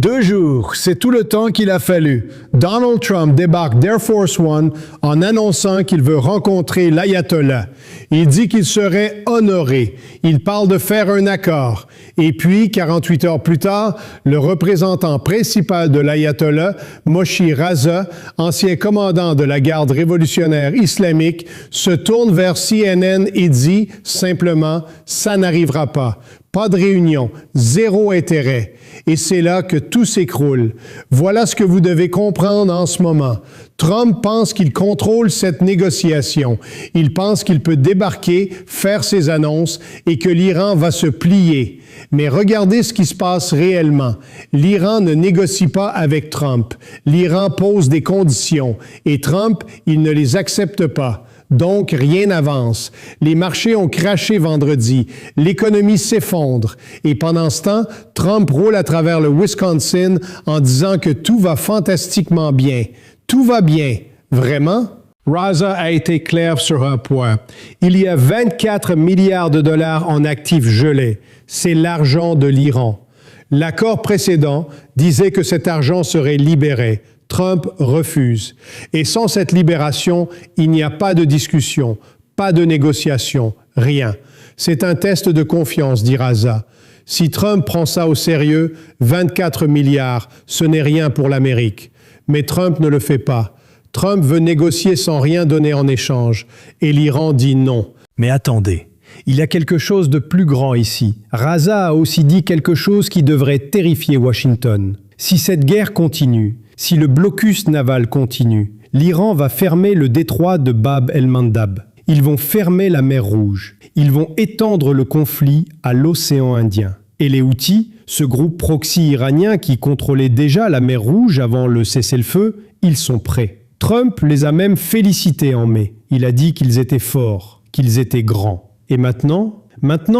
2 jours, c'est tout le temps qu'il a fallu. Donald Trump débarque d'Air Force One en annonçant qu'il veut rencontrer l'ayatollah. Il dit qu'il serait honoré. Il parle de faire un accord. Et puis, 48 heures plus tard, le représentant principal de l'ayatollah, Moshe Raza, ancien commandant de la garde révolutionnaire islamique, se tourne vers CNN et dit simplement « ça n'arrivera pas ». Pas de réunion, zéro intérêt. Et c'est là que tout s'écroule. Voilà ce que vous devez comprendre en ce moment. Trump pense qu'il contrôle cette négociation. Il pense qu'il peut débarquer, faire ses annonces et que l'Iran va se plier. Mais regardez ce qui se passe réellement. L'Iran ne négocie pas avec Trump. L'Iran pose des conditions. Et Trump, il ne les accepte pas. Donc, rien n'avance. Les marchés ont craché vendredi. L'économie s'effondre. Et pendant ce temps, Trump roule à travers le Wisconsin en disant que tout va fantastiquement bien. Tout va bien. Vraiment? Raza a été clair sur un point. Il y a 24 milliards de dollars en actifs gelés. C'est l'argent de l'Iran. L'accord précédent disait que cet argent serait libéré. Trump refuse. Et sans cette libération, il n'y a pas de discussion, pas de négociation, rien. C'est un test de confiance, dit Raza. Si Trump prend ça au sérieux, 24 milliards, ce n'est rien pour l'Amérique. Mais Trump ne le fait pas. Trump veut négocier sans rien donner en échange. Et l'Iran dit non. Mais attendez, il y a quelque chose de plus grand ici. Raza a aussi dit quelque chose qui devrait terrifier Washington. Si cette guerre continue, si le blocus naval continue, l'Iran va fermer le détroit de Bab el-Mandab. Ils vont fermer la mer Rouge. Ils vont étendre le conflit à l'océan Indien. Et les Houthis, ce groupe proxy iranien qui contrôlait déjà la mer Rouge avant le cessez-le-feu, ils sont prêts. Trump les a même félicités en mai. Il a dit qu'ils étaient forts, qu'ils étaient grands. Et maintenant,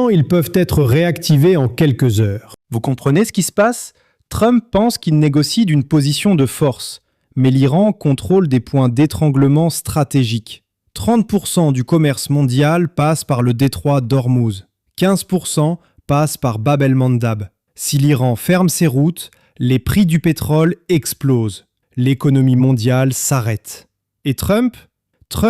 ils peuvent être réactivés en quelques heures. Vous comprenez ce qui se passe ? Trump pense qu'il négocie d'une position de force, mais l'Iran contrôle des points d'étranglement stratégiques. 30% du commerce mondial passe par le détroit d'Ormuz. 15% passe par Bab el-Mandab. Si l'Iran ferme ses routes, les prix du pétrole explosent. L'économie mondiale s'arrête. Et Trump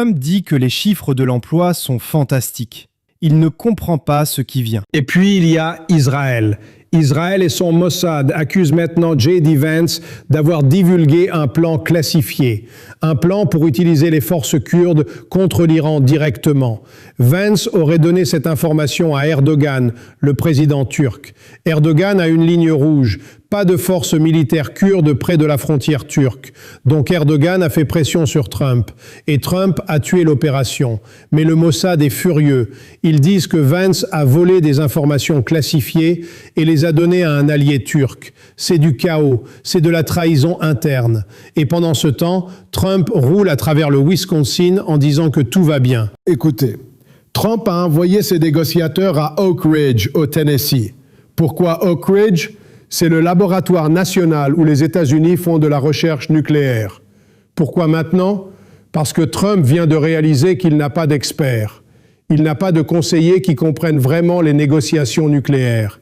dit que les chiffres de l'emploi sont fantastiques. Il ne comprend pas ce qui vient. Et puis il y a Israël. Israël et son Mossad accusent maintenant J.D. Vance d'avoir divulgué un plan classifié, un plan pour utiliser les forces kurdes contre l'Iran directement. Vance aurait donné cette information à Erdogan, le président turc. Erdogan a une ligne rouge, pas de forces militaires kurdes près de la frontière turque. Donc Erdogan a fait pression sur Trump. Et Trump a tué l'opération. Mais le Mossad est furieux. Ils disent que Vance a volé des informations classifiées et les a données à un allié turc. C'est du chaos. C'est de la trahison interne. Et pendant ce temps, Trump roule à travers le Wisconsin en disant que tout va bien. Écoutez, Trump a envoyé ses négociateurs à Oak Ridge, au Tennessee. Pourquoi Oak Ridge ? C'est le laboratoire national où les États-Unis font de la recherche nucléaire. Pourquoi maintenant? Parce que Trump vient de réaliser qu'il n'a pas d'experts. Il n'a pas de conseillers qui comprennent vraiment les négociations nucléaires.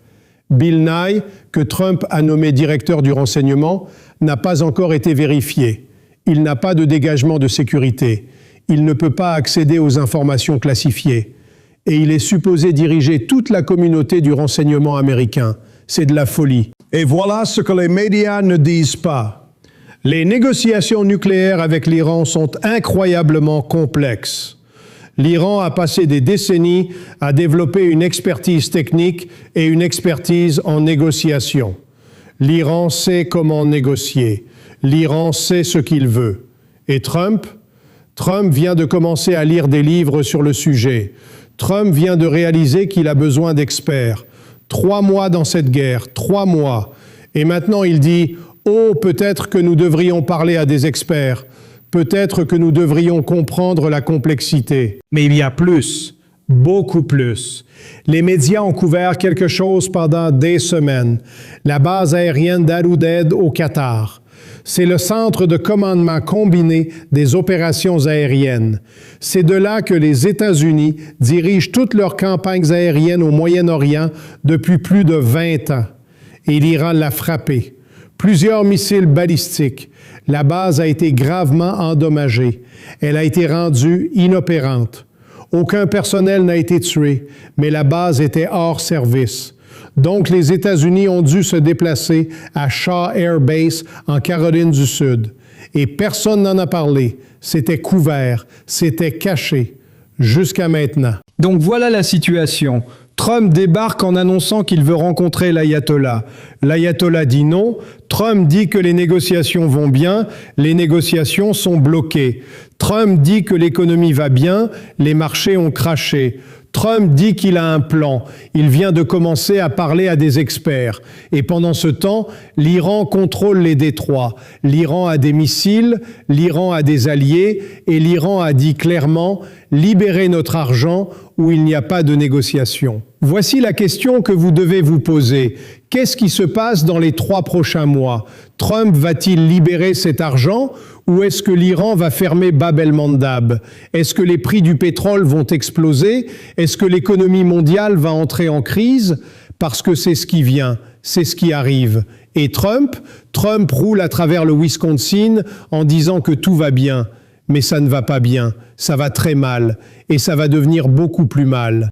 Bill Nye, que Trump a nommé directeur du renseignement, n'a pas encore été vérifié. Il n'a pas de dégagement de sécurité. Il ne peut pas accéder aux informations classifiées. Et il est supposé diriger toute la communauté du renseignement américain. C'est de la folie. Et voilà ce que les médias ne disent pas. Les négociations nucléaires avec l'Iran sont incroyablement complexes. L'Iran a passé des décennies à développer une expertise technique et une expertise en négociation. L'Iran sait comment négocier. L'Iran sait ce qu'il veut. Et Trump vient de commencer à lire des livres sur le sujet. Trump vient de réaliser qu'il a besoin d'experts. 3 mois dans cette guerre, 3 mois. Et maintenant il dit « Oh, peut-être que nous devrions parler à des experts. Peut-être que nous devrions comprendre la complexité. » Mais il y a plus, beaucoup plus. Les médias ont couvert quelque chose pendant des semaines. La base aérienne d'Al Udeid au Qatar. C'est le centre de commandement combiné des opérations aériennes. C'est de là que les États-Unis dirigent toutes leurs campagnes aériennes au Moyen-Orient depuis plus de 20 ans. Et l'Iran l'a frappé. Plusieurs missiles balistiques. La base a été gravement endommagée. Elle a été rendue inopérante. Aucun personnel n'a été tué, mais la base était hors service. Donc, les États-Unis ont dû se déplacer à Shaw Air Base en Caroline du Sud. Et personne n'en a parlé. C'était couvert, c'était caché, jusqu'à maintenant. Donc voilà la situation. Trump débarque en annonçant qu'il veut rencontrer l'ayatollah. L'ayatollah dit non. Trump dit que les négociations vont bien. Les négociations sont bloquées. Trump dit que l'économie va bien. Les marchés ont craché. Trump dit qu'il a un plan. Il vient de commencer à parler à des experts. Et pendant ce temps, l'Iran contrôle les détroits. L'Iran a des missiles, l'Iran a des alliés, et l'Iran a dit clairement « libérez notre argent ou il n'y a pas de négociation ». Voici la question que vous devez vous poser. Qu'est-ce qui se passe dans les 3 prochains mois? Trump va-t-il libérer cet argent ou est-ce que l'Iran va fermer Bab el-Mandab? Est-ce que les prix du pétrole vont exploser? Est-ce que l'économie mondiale va entrer en crise? Parce que c'est ce qui vient, c'est ce qui arrive. Et Trump roule à travers le Wisconsin en disant que tout va bien. Mais ça ne va pas bien, ça va très mal et ça va devenir beaucoup plus mal.